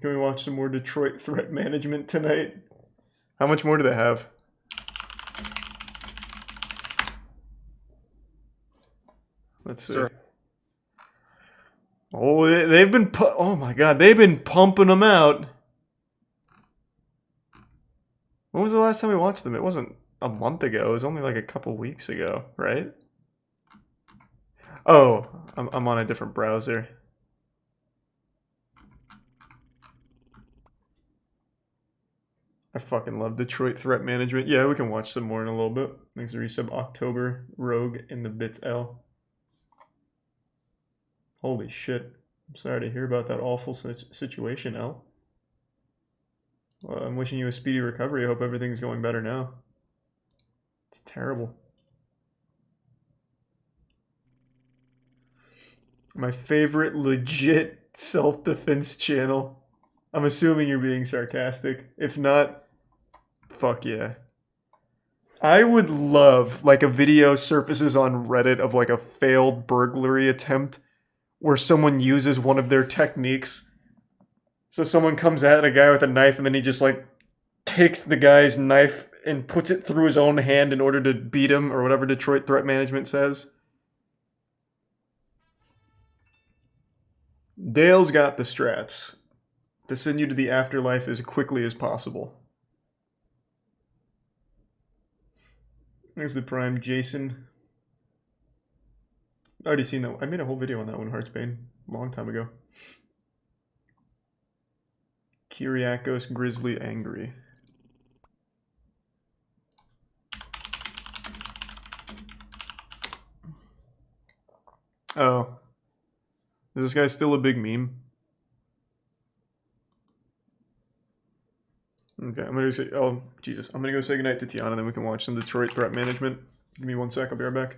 Can we watch some more Detroit Threat Management tonight? How much more do they have? Let's see. Sir. Oh, they've been oh my god, they've been pumping them out. When was the last time we watched them? It wasn't a month ago. It was only like a couple weeks ago, right? Oh, I'm on a different browser. I fucking love Detroit Threat Management. Yeah, we can watch some more in a little bit. Thanks for resub October Rogue in the bits L. Holy shit. I'm sorry to hear about that awful situation, L. Well, I'm wishing you a speedy recovery. I hope everything's going better now. It's terrible. My favorite legit self-defense channel. I'm assuming you're being sarcastic. If not, fuck yeah. I would love like a video surfaces on Reddit of like a failed burglary attempt where someone uses one of their techniques. So someone comes at a guy with a knife and then he just like takes the guy's knife and puts it through his own hand in order to beat him or whatever Detroit Threat Management says. Dale's got the strats to send you to the afterlife as quickly as possible. There's the prime Jason. I already seen that. I made a whole video on that one, Heartsbane, a long time ago. Kyriakos Grizzly Angry. Oh. Is this guy still a big meme? Okay, I'm gonna say, oh, Jesus. I'm gonna go say goodnight to Tiana, then we can watch some Detroit Threat Management. Give me 1 sec, I'll be right back.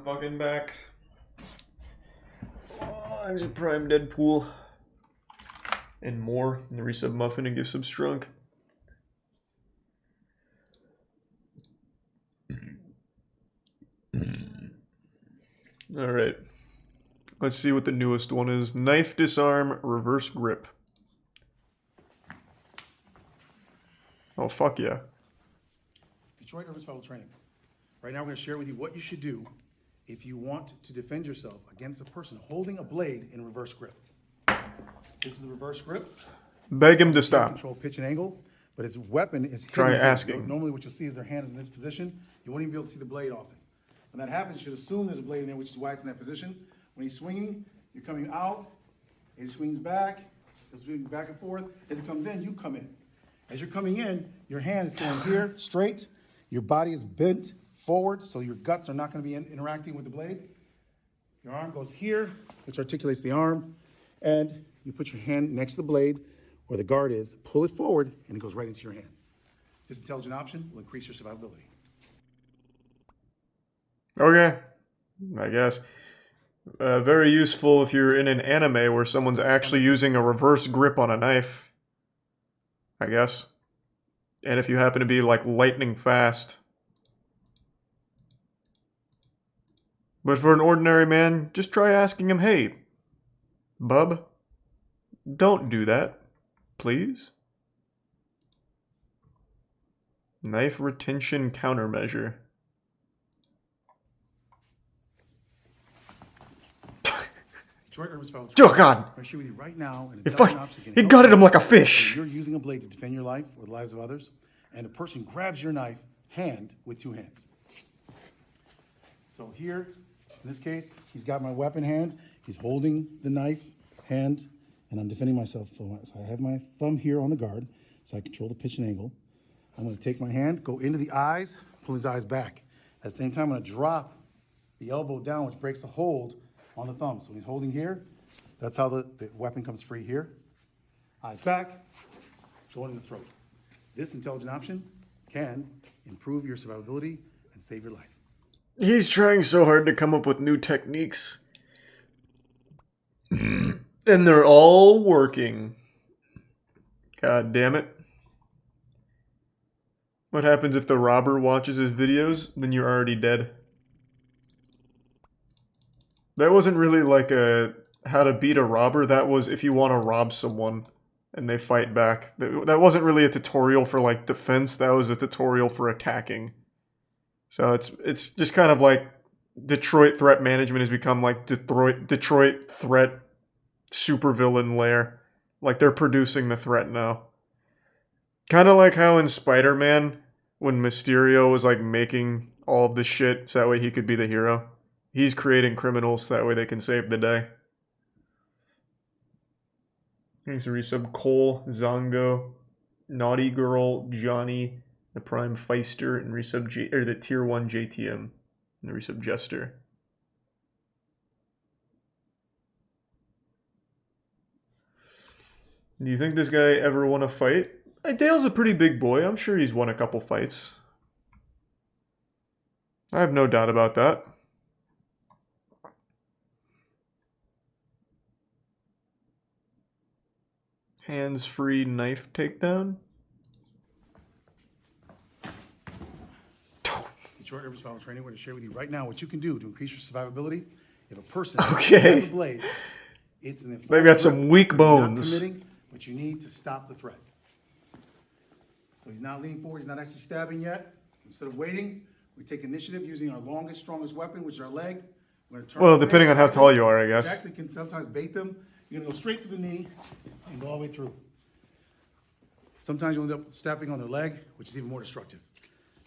fucking back. Oh, there's a Prime Deadpool. And more. And the resub Muffin and Gift Sub Strunk. Alright. Let's see what the newest one is. Knife Disarm Reverse Grip. Oh, fuck yeah. Detroit Urban Survival Training. Right now, we're going to share with you what you should do if you want to defend yourself against a person holding a blade in reverse grip. This is the reverse grip. Beg him to stop. Control pitch and angle, but his weapon is hidden. Try asking. Normally, what you'll see is their hand is in this position. You won't even be able to see the blade often. When that happens, you should assume there's a blade in there, which is why it's in that position. When he's swinging, you're coming out. He swings back. He's swinging back and forth. As he comes in, you come in. As you're coming in, your hand is going here, straight. Your body is bent forward, so your guts are not going to be interacting with the blade. Your arm goes here, which articulates the arm, and you put your hand next to the blade where the guard is, pull it forward, and it goes right into your hand. This intelligent option will increase your survivability. Okay, I guess. Very useful if you're in an anime where someone's actually using a reverse grip on a knife. I guess. And if you happen to be like lightning fast. But for an ordinary man, just try asking him, hey, bub, don't do that, please. Knife retention countermeasure. Oh God! I'm share with you right now. He gutted him like a fish. You're using a blade to defend your life or the lives of others, and a person grabs your knife hand with two hands. So here, in this case, he's got my weapon hand. He's holding the knife hand, and I'm defending myself. So I have my thumb here on the guard, so I control the pitch and angle. I'm going to take my hand, go into the eyes, pull his eyes back. At the same time, I'm going to drop the elbow down, which breaks the hold on the thumb. So he's holding here. That's how the weapon comes free here. Eyes back, going in the throat. This intelligent option can improve your survivability and save your life. He's trying so hard to come up with new techniques. And they're all working. God damn it. What happens if the robber watches his videos? Then you're already dead. That wasn't really like a how to beat a robber. That was if you want to rob someone and they fight back. That wasn't really a tutorial for like defense. That was a tutorial for attacking. So it's just kind of like Detroit threat management has become like Detroit threat supervillain lair. Like they're producing the threat now. Kind of like how in Spider-Man when Mysterio was like making all of the shit so that way he could be the hero. He's creating criminals so that way they can save the day. Thanks to resub Cole, Zongo, Naughty Girl, Johnny, the Prime Feister, and resub the Tier 1 JTM, and the resub Jester. Do you think this guy ever won a fight? Dale's a pretty big boy. I'm sure he's won a couple fights. I have no doubt about that. Hands-free knife takedown. Detroit Urban Survival Training, we're going to share with you right now what you can do to increase your survivability. If a person has a blade, it's an they've got some weak bones. Not committing, but you need to stop the threat. So he's not leaning forward. He's not actually stabbing yet. Instead of waiting, we take initiative using our longest, strongest weapon, which is our leg. We're going to turn. Well, depending on how tall you are, I guess. You actually can sometimes bait them. You're going to go straight to the knee and go all the way through. Sometimes you'll end up stepping on their leg, which is even more destructive.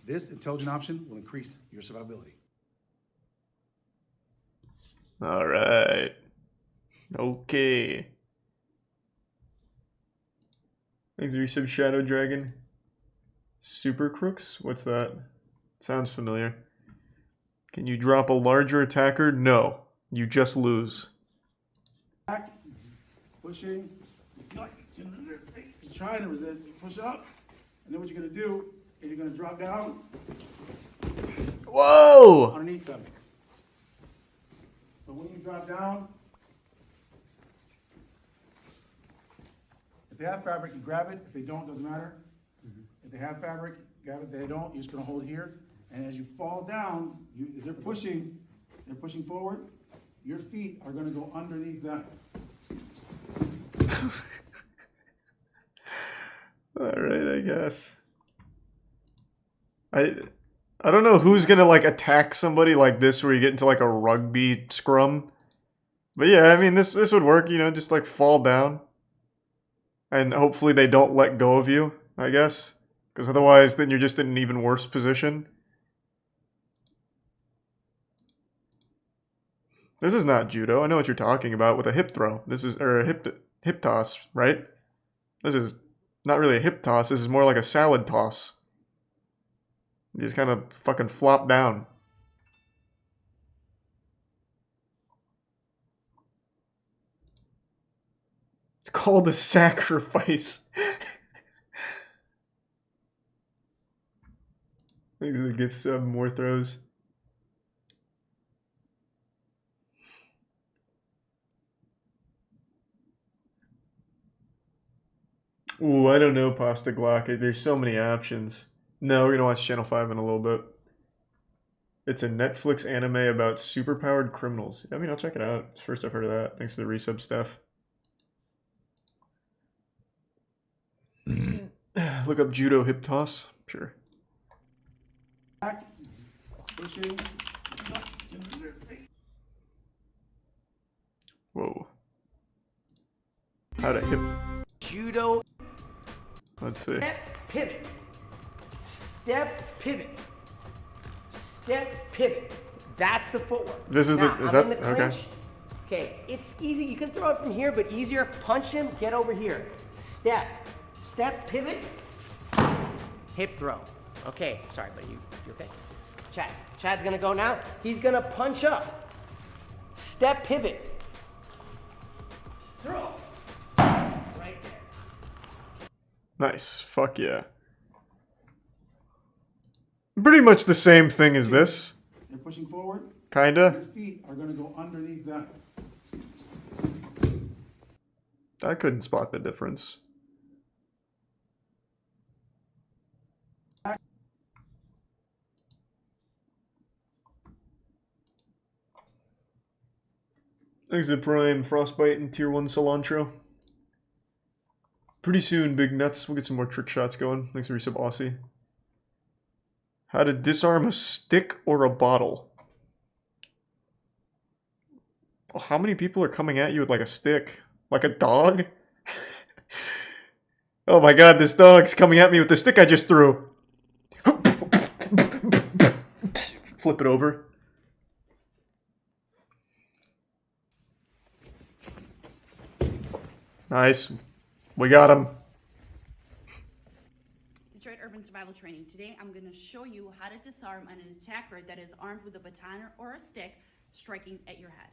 This intelligent option will increase your survivability. All right. Okay. Thanks, resub Shadow Dragon. Super Crooks? What's that? Sounds familiar. Can you drop a larger attacker? No. You just lose. Back, pushing. He's trying to resist. Push up. And then what you're going to do is you're going to drop down. Whoa! Underneath them. So when you drop down, if they have fabric, you grab it. If they don't, doesn't matter. If they have fabric, grab it. If they don't, you're just gonna hold here. And as you fall down, as they're pushing forward, your feet are gonna go underneath them. All right, I guess. I don't know who's gonna like attack somebody like this where you get into like a rugby scrum. But yeah, I mean this would work, you know, just like fall down. And hopefully they don't let go of you, I guess. Because otherwise then you're just in an even worse position. This is not judo. I know what you're talking about with a hip throw. This is or a hip toss, right? This is not really a hip toss, this is more like a salad toss. You just kind of fucking flop down. It's called a sacrifice. Thanks for the gift sub, more throws. Ooh, I don't know, Pasta Glock. There's so many options. No, we're gonna watch Channel 5 in a little bit. It's a Netflix anime about superpowered criminals. I mean, I'll check it out. It's the first I've heard of that. Thanks to the resub stuff. Look up judo hip toss. Sure. Back, pushing. Whoa. How to hip. Judo. Let's see. Step pivot. Step pivot. Step pivot. That's the footwork. This is now, the. Is I'm that in the okay? clinch. Okay, it's easy. You can throw it from here, but easier. Punch him. Get over here. Step. Step pivot. Hip throw. Okay, sorry, buddy. You okay? Chad's gonna go now. He's gonna punch up. Step pivot. Throw. Right there. Nice. Fuck yeah. Pretty much the same thing as this. They're pushing forward. Kinda. Your feet are gonna go underneath them. I couldn't spot the difference. Exit Prime, Frostbite, and Tier 1 Cilantro. Pretty soon, Big Nuts. We'll get some more trick shots going. Thanks for resub, Aussie. How to disarm a stick or a bottle. Oh, how many people are coming at you with like a stick? Like a dog? Oh my god, this dog's coming at me with the stick I just threw. Flip it over. Nice. We got him. Detroit Urban Survival Training. Today I'm going to show you how to disarm an attacker that is armed with a baton or a stick striking at your head.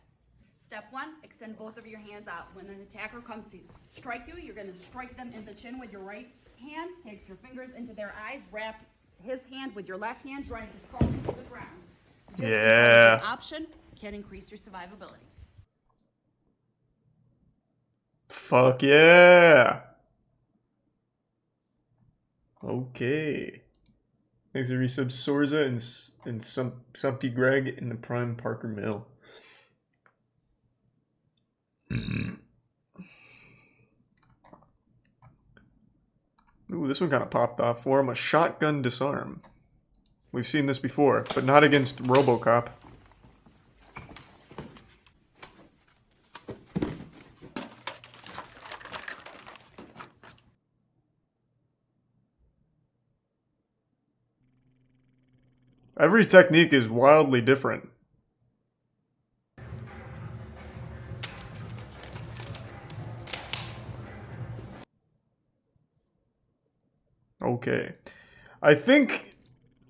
Step one, extend both of your hands out. When an attacker comes to strike you, you're going to strike them in the chin with your right hand, take your fingers into their eyes, wrap his hand with your left hand, trying to skull him to the ground. This intelligent option can increase your survivability. Fuck yeah. Okay. Thanks to resub Sorza and Sumpy Greg in the Prime Parker Mill. Ooh, this one kind of popped off for him. A shotgun disarm. We've seen this before, but not against RoboCop. Every technique is wildly different. Okay. I think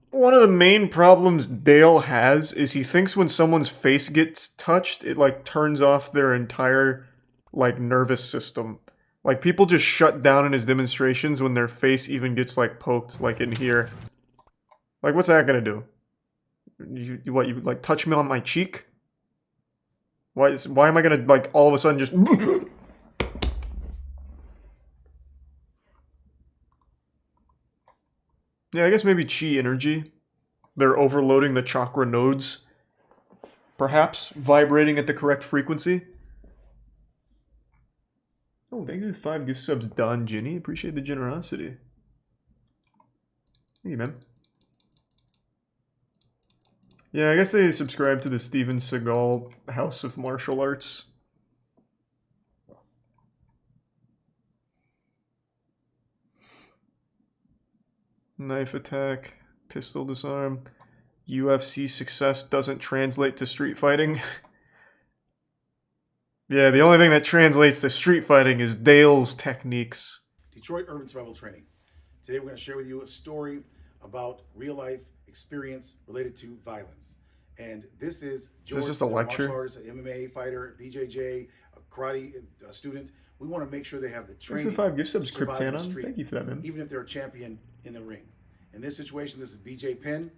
one of the main problems Dale has is he thinks when someone's face gets touched, it like turns off their entire like nervous system. Like people just shut down in his demonstrations when their face even gets like poked like in here. Like what's that gonna do? You like touch me on my cheek? Why am I gonna, like, all of a sudden just... Yeah, I guess maybe chi energy. They're overloading the chakra nodes. Perhaps vibrating at the correct frequency. Oh, thank you for 5 gift subs, Don Ginny. Appreciate the generosity. Thank you, man. Yeah, I guess they subscribe to the Steven Seagal House of Martial Arts. Knife attack, pistol disarm. UFC success doesn't translate to street fighting. Yeah, the only thing that translates to street fighting is Dale's techniques. Detroit Urban Survival Training. Today we're going to share with you a story about real life experience related to violence. And this is George, just a lecture? martial artist, an MMA fighter, BJJ, a karate student. We want to make sure they have the training. Thanks for 5 gift to subs, survive in the Cryptanon. street, Thank you for that, man. even if they're a champion in the ring. In this situation, this is BJ Penn.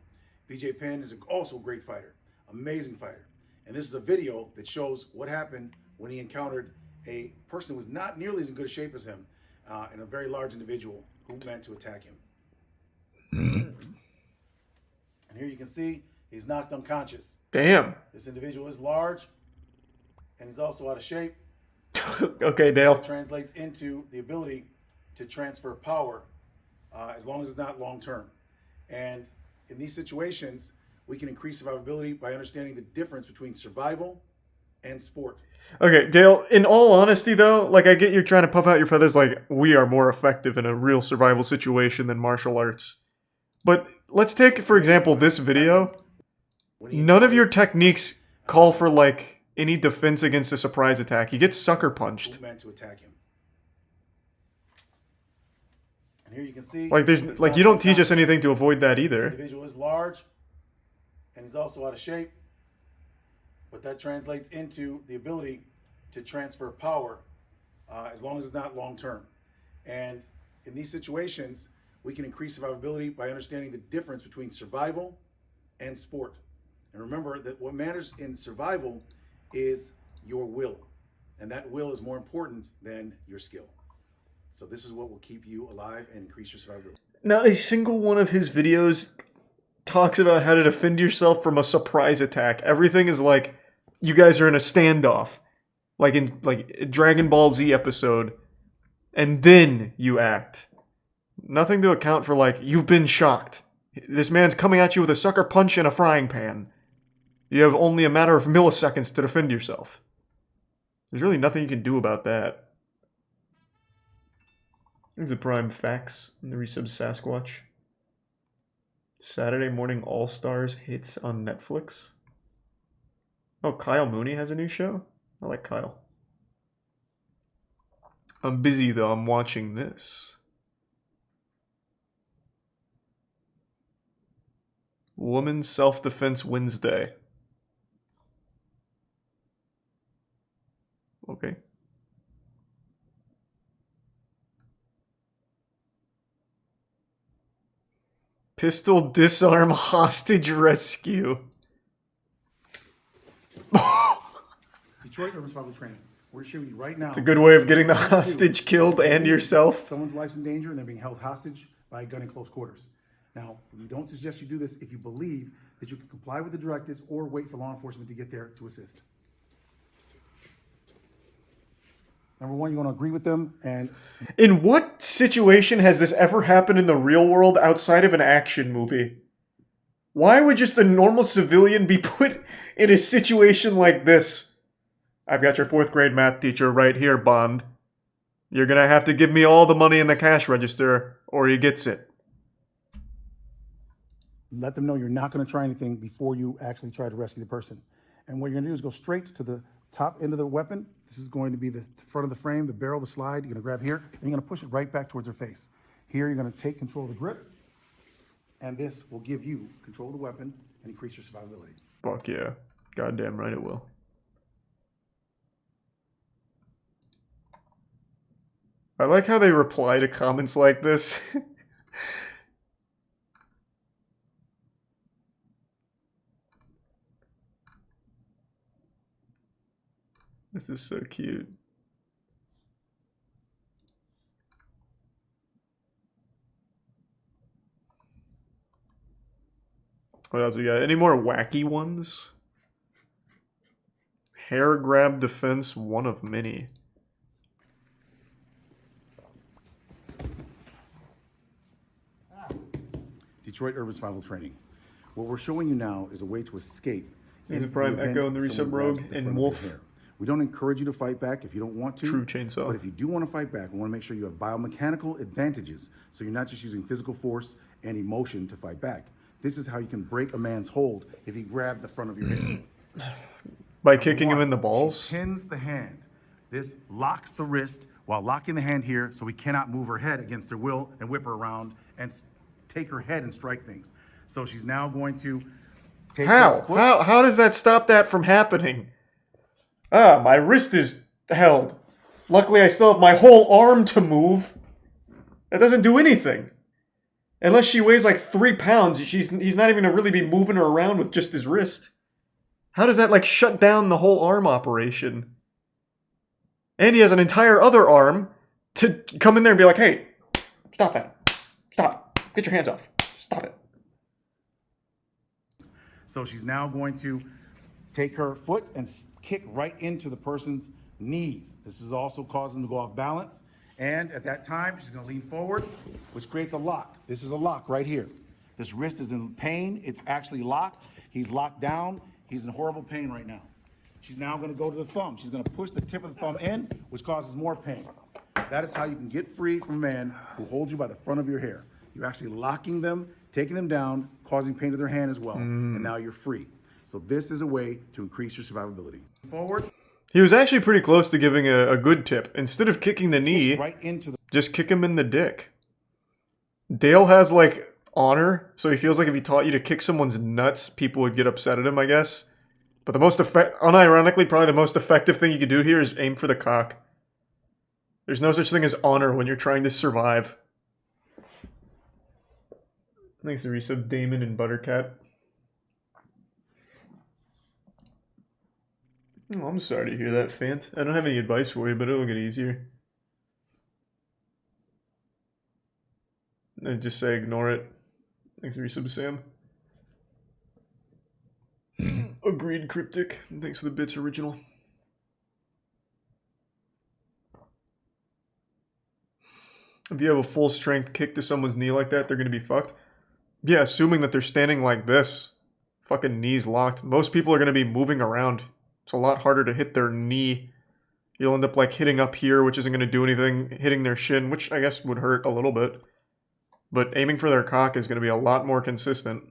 BJ Penn is also a great fighter, amazing fighter. And this is a video that shows what happened when he encountered a person who was not nearly as in good shape as him, and a very large individual who meant to attack him. And here you can see he's knocked unconscious. Damn. This individual is large, and he's also out of shape. Okay, Dale. That translates into the ability to transfer power, as long as it's not long term. And in these situations, we can increase survivability by understanding the difference between survival and sport. Okay, Dale, in all honesty though, like, I get you're trying to puff out your feathers like we are more effective in a real survival situation than martial arts. But let's take, for example, this video. None of your techniques call for, like, any defense against a surprise attack. He gets sucker punched. Who meant to attack him. And here you can see, Like, there's, like, you don't teach us anything to avoid that this either. individual is large, and he's also out of shape. But that translates into the ability to transfer power, as long as it's not long term. And in these situations, we can increase survivability by understanding the difference between survival and sport. And remember that what matters in survival is your will. And that will is more important than your skill. So this is what will keep you alive and increase your survivability. Not a single one of his videos talks about how to defend yourself from a surprise attack. Everything is like, you guys are in a standoff. Like in, like, a Dragon Ball Z episode. And then you act. Nothing to account for, like, you've been shocked. This man's coming at you with a sucker punch and a frying pan. You have only a matter of milliseconds to defend yourself. There's really nothing you can do about that. There's the Prime Facts and the resub Sasquatch. Saturday Morning All-Stars hits on Netflix. Oh, Kyle Mooney has a new show? I like Kyle. I'm busy though, I'm watching this. Women's Self-Defense Wednesday. Okay. Pistol disarm hostage rescue. Detroit Urban Survival Training. We're sharing with you right now. It's a good way of getting the hostage killed and yourself. Someone's life's in danger and they're being held hostage by a gun in close quarters. Now, we don't suggest you do this if you believe that you can comply with the directives or wait for law enforcement to get there to assist. Number one, you want to agree with them, and In what situation has this ever happened in the real world outside of an action movie? Why would just a normal civilian be put in a situation like this? I've got your 4th grade math teacher right here, Bond. You're gonna have to give me all the money in the cash register, or he gets it. let them know you're not going to try anything before you actually try to rescue the person. And what you're going to do is go straight to the top end of the weapon. This is going to be the front of the frame, the barrel, the slide. You're going to grab here, and you're going to push it right back towards her face. Here, you're going to take control of the grip, and this will give you control of the weapon and increase your survivability. Fuck yeah. Goddamn right it will. I like how they reply to comments like this. This is so cute. What else we got? Any more wacky ones? Hair grab defense, one of many. Detroit Urban Survival Training. What we're showing you now is a way to escape. There's a Prime Echo in the Resub Rogue and Wolf. We don't encourage you to fight back if you don't want to. True chainsaw. But if you do want to fight back, we want to make sure you have biomechanical advantages, so you're not just using physical force and emotion to fight back. This is how you can break a man's hold if he grabbed the front of your head. By kicking him in the balls? She pins the hand. This locks the wrist while locking the hand here, so we cannot move her head against her will and whip her around and take her head and strike things. So she's now going to take her foot. How does that stop that from happening? Ah, my wrist is held. Luckily, I still have my whole arm to move. That doesn't do anything. Unless she weighs like 3 pounds, he's not even gonna really be moving her around with just his wrist. How does that like shut down the whole arm operation? And he has an entire other arm to come in there and be like, hey, stop that. Stop. Get your hands off. Stop it. So she's now going to take her foot and kick right into the person's knees. This is also causing them to go off balance. And at that time, she's gonna lean forward, which creates a lock. This is a lock right here. This wrist is in pain. It's actually locked. He's locked down. He's in horrible pain right now. She's now gonna go to the thumb. She's gonna push the tip of the thumb in, which causes more pain. That is how you can get free from a man who holds you by the front of your hair. You're actually locking them, taking them down, causing pain to their hand as well, and now you're free. So this is a way to increase your survivability. Forward. He was actually pretty close to giving a good tip. Instead of kicking the knee, Right into the... just kick him in the dick. Dale has, like, honor, so he feels like if he taught you to kick someone's nuts, people would get upset at him, I guess. But the most unironically, probably the most effective thing you could do here is aim for the cock. There's no such thing as honor when you're trying to survive. Thanks to resub Damon and Buttercat. Oh, I'm sorry to hear that, Fant. I don't have any advice for you, but it'll get easier. And just say ignore it. Thanks for resub, Sam. Agreed, Cryptic. Thanks for the bits, original. If you have a full strength kick to someone's knee like that, they're gonna be fucked. Yeah, assuming that they're standing like this. Fucking knees locked. Most people are gonna be moving around. It's a lot harder to hit their knee. You'll end up like hitting up here, which isn't going to do anything, hitting their shin, which I guess would hurt a little bit. But aiming for their cock is going to be a lot more consistent.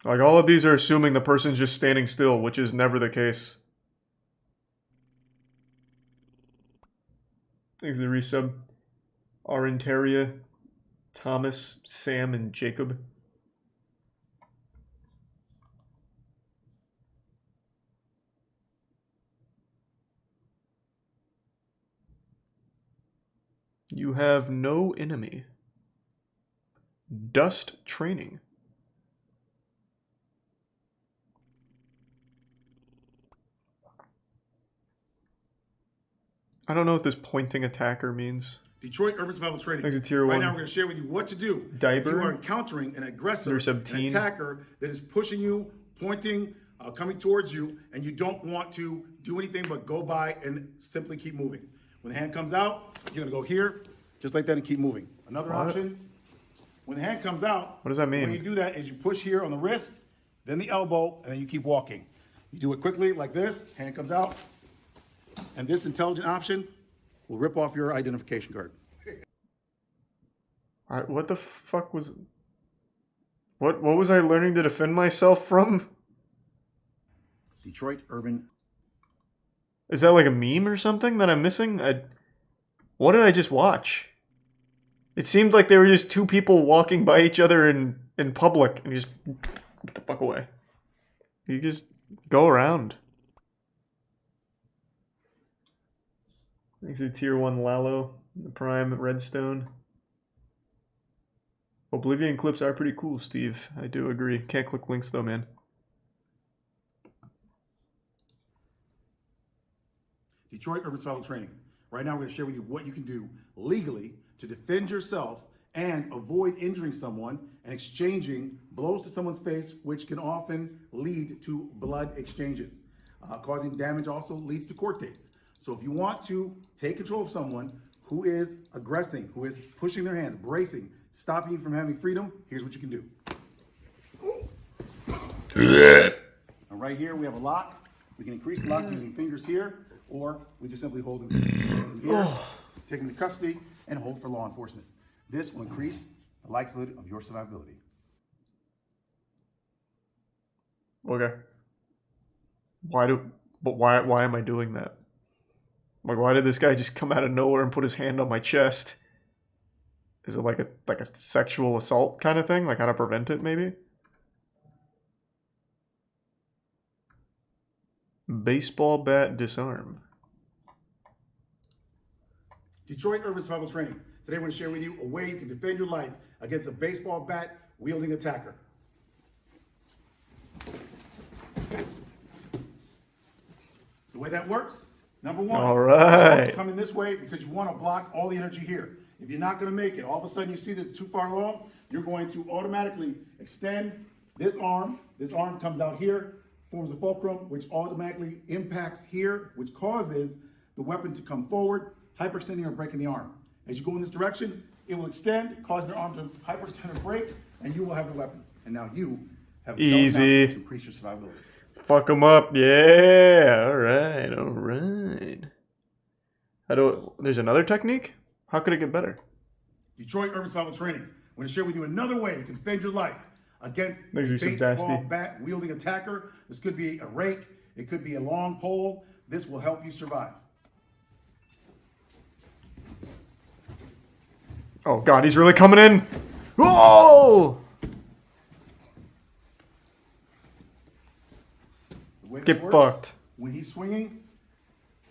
Like all of these are assuming the person's just standing still, which is never the case. Thanks to the resub. Arentaria, Thomas, Sam, and Jacob. You have no enemy. Dust training. I don't know what this pointing attacker means. Detroit Urban Survival Training. Thanks to Tier Right 1. now, we're going to share with you what to do Diver. if you are encountering an aggressor, Intercept an teen. attacker that is pushing you, pointing, coming towards you, and you don't want to do anything but go by and simply keep moving. When the hand comes out, you're going to go here, just like that, and keep moving. Another What? option, when the hand comes out, What does that mean? When you do that is you push here on the wrist, then the elbow, and then you keep walking. You do it quickly like this, hand comes out, and this intelligent option will rip off your identification card. What the fuck was... What was I learning to defend myself from? Detroit Urban. Is that like a meme or something that I'm missing? What did I just watch? It seemed like they were just two people walking by each other in public and you just get the fuck away. You just go around. Thanks to Tier 1 Lalo, the Prime Redstone. Oblivion clips are pretty cool, Steve. I do agree. Can't click links though, man. Detroit Urban Survival Training. Right now, we're going to share with you what you can do legally to defend yourself and avoid injuring someone and exchanging blows to someone's face, which can often lead to blood exchanges. Causing damage also leads to court dates. So if you want to take control of someone who is aggressing, who is pushing their hands, bracing, stopping you from having freedom, here's what you can do. And right here, we have a lock. We can increase the lock using fingers here, or we just simply hold them here, take them to custody, and hold for law enforcement. This will increase the likelihood of your survivability. Okay. Why am I doing that? Like, why did this guy just come out of nowhere and put his hand on my chest? Is it like a sexual assault kind of thing? Like how to prevent it, maybe? Baseball bat disarm. Detroit Urban Survival Training. Today we're going to share with you a way you can defend your life against a baseball bat wielding attacker. The way that works, number one, All right. come in this way because you want to block all the energy here. If you're not going to make it, all of a sudden you see this too far along, you're going to automatically extend this arm. This arm comes out here, forms a fulcrum, which automatically impacts here, which causes the weapon to come forward, hyperextending or breaking the arm. As you go in this direction, it will extend, cause the arm to hyperextend or break, and you will have the weapon. And now you have a Easy. to increase your survivability. Fuck him up. Yeah. All right. All right. There's another technique? How could it get better? Detroit Urban Survival Training. I'm going to share with you another way you can defend your life against a Thanks, Mr. baseball Dasty. bat wielding attacker. This could be a rake. It could be a long pole. This will help you survive. Oh god, he's really coming in. Whoa! The way this Get works, fucked. when he's swinging,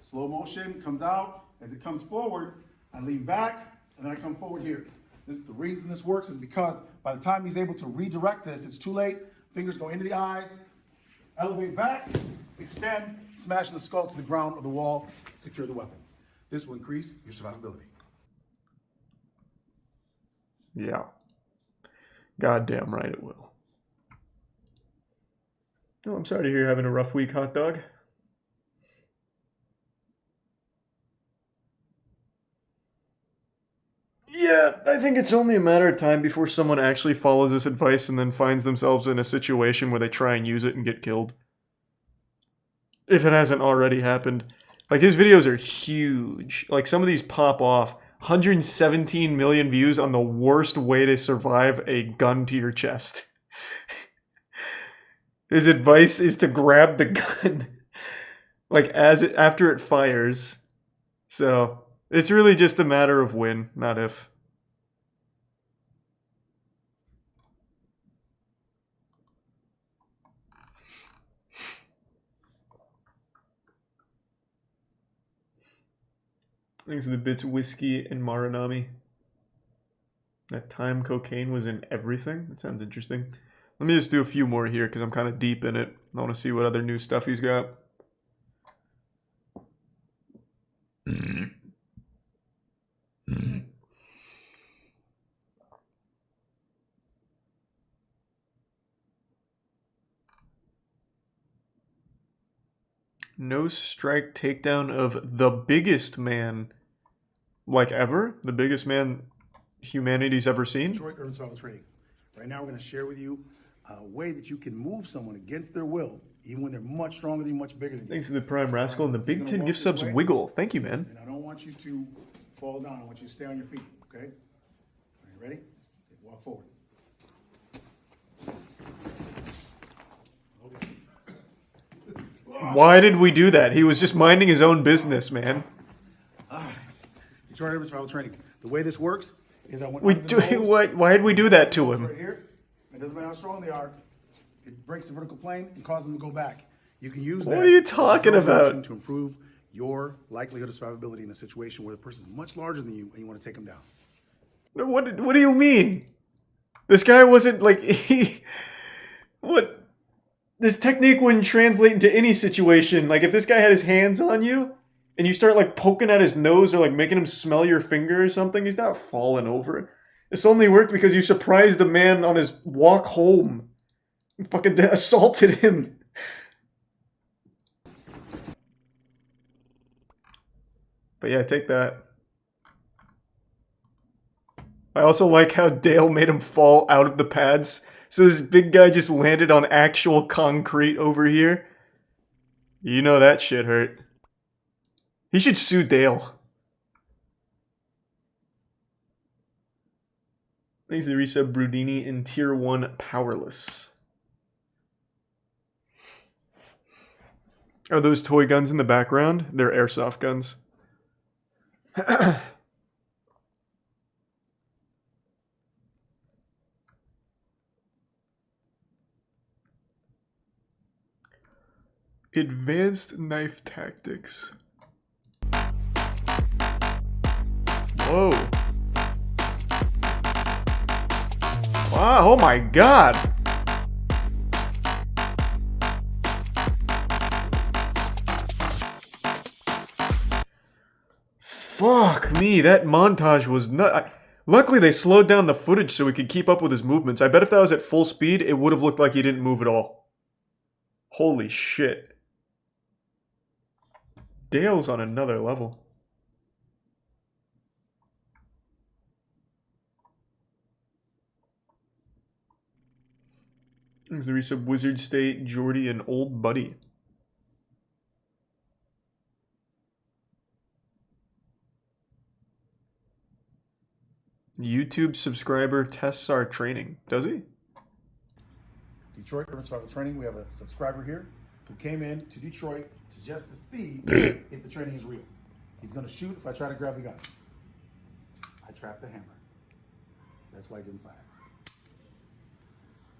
slow motion comes out. As it comes forward, I lean back, and then I come forward here. The reason this works is because by the time he's able to redirect this, it's too late. Fingers go into the eyes, elevate back, extend, smash the skull to the ground or the wall, secure the weapon. This will increase your survivability. Yeah. Goddamn right it will. Oh, I'm sorry to hear you're having a rough week, hot dog. Yeah, I think it's only a matter of time before someone actually follows this advice and then finds themselves in a situation where they try and use it and get killed. If it hasn't already happened. Like, his videos are huge. Like, some of these pop off. 117 million views on the worst way to survive a gun to your chest. His advice is to grab the gun, like, after it fires. So, it's really just a matter of when, not if. Thanks to the bits whiskey and Marinami. That time cocaine was in everything? That sounds interesting. Let me just do a few more here because I'm kind of deep in it. I want to see what other new stuff he's got. No strike takedown of the biggest man like ever? The biggest man humanity's ever seen? Detroit Urban Survival Training. Right now we're going to share with you a way that you can move someone against their will, even when they're much stronger than you, much bigger than you. Thanks to the Prime Rascal and the Big Ten gift subs Wiggle. Thank you, man. And I don't want you to fall down. I want you to stay on your feet, okay? Are you ready? Okay, walk forward. Okay. Why did we do that? He was just minding his own business, man. Detroit Urban Survival Training. The way this works is I went We under the do. nose. Why did we do that to Right him? here. It doesn't matter how strong they are. It breaks the vertical plane and causes them to go back. You can use that. What are you as a talking intelligent about? option to improve your likelihood of survivability in a situation where the person is much larger than you and you want to take them down. What do you mean? This guy wasn't like he. What? This technique wouldn't translate into any situation. Like if this guy had his hands on you and you start like poking at his nose or like making him smell your finger or something, he's not falling over. This only worked because you surprised a man on his walk home. You fucking assaulted him. But yeah, take that. I also like how Dale made him fall out of the pads. So this big guy just landed on actual concrete over here. You know that shit hurt. He should sue Dale. Thanks to resub Brudini in Tier 1 Powerless. Are those toy guns in the background? They're airsoft guns. Advanced knife tactics. Whoa. Wow, oh my god. Fuck me, that montage was nut. Luckily they slowed down the footage so we could keep up with his movements. I bet if that was at full speed, it would have looked like he didn't move at all. Holy shit. Dale's on another level. There's the resub Wizard State, Jordy, and Old Buddy. YouTube subscriber tests our training. Does he? Detroit Urban Survival Training. We have a subscriber here who came in to Detroit just to see if the training is real. He's going to shoot if I try to grab the gun. I trapped the hammer. That's why he didn't fire.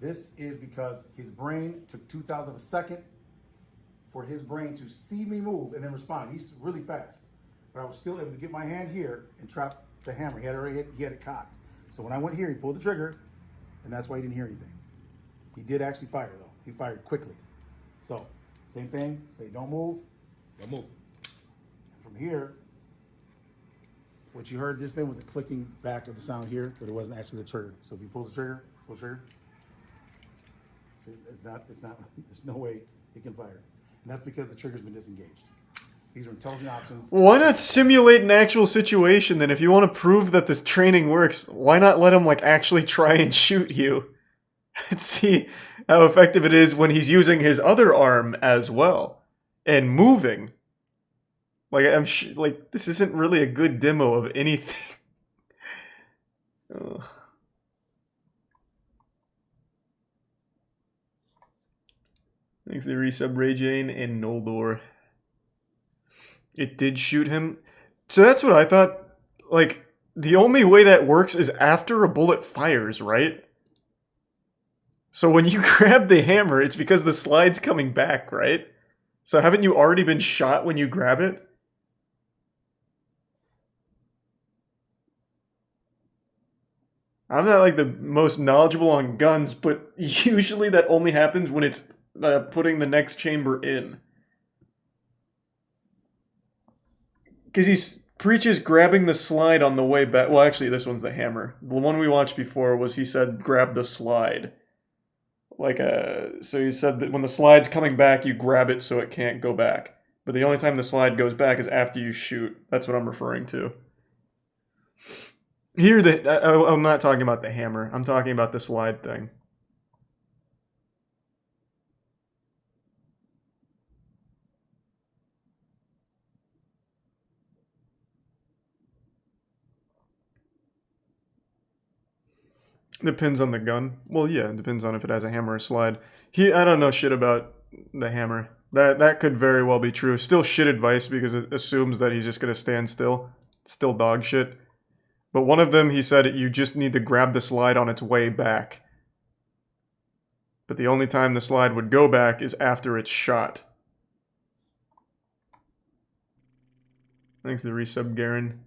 This is because his brain took 2,000 of a second for his brain to see me move and then respond. He's really fast. But I was still able to get my hand here and trap the hammer. He had it cocked. So when I went here, he pulled the trigger, and that's why he didn't hear anything. He did actually fire, though. He fired quickly. So, same thing. Say, don't move. Don't move. And from here, what you heard just then was a clicking back of the sound here, but it wasn't actually the trigger. So if he pulls the trigger, pull the trigger. It's not, there's no way it can fire. And that's because the trigger's been disengaged. These are intelligent options. Why not simulate an actual situation then? If you want to prove that this training works, why not let him like actually try and shoot you? Let's see how effective it is when he's using his other arm as well and moving. Like like this isn't really a good demo of anything. Ugh. Thanks to resub Ray Jane and Noldor. It did shoot him. So that's what I thought. Like, the only way that works is after a bullet fires, right? So when you grab the hammer, it's because the slide's coming back, right? So haven't you already been shot when you grab it? I'm not like the most knowledgeable on guns, but usually that only happens when it's putting the next chamber in. Because he preaches grabbing the slide on the way back. Well, actually, this one's the hammer. The one we watched before was he said grab the slide. So he said that when the slide's coming back, you grab it so it can't go back. But the only time the slide goes back is after you shoot. That's what I'm referring to. Here, I'm not talking about the hammer. I'm talking about the slide thing. Depends on the gun. Well, yeah, it depends on if it has a hammer or slide. I don't know shit about the hammer. That could very well be true. Still shit advice because it assumes that he's just going to stand still. Still dog shit. But one of them, he said, you just need to grab the slide on its way back. But the only time the slide would go back is after it's shot. Thanks to the resub, Garen.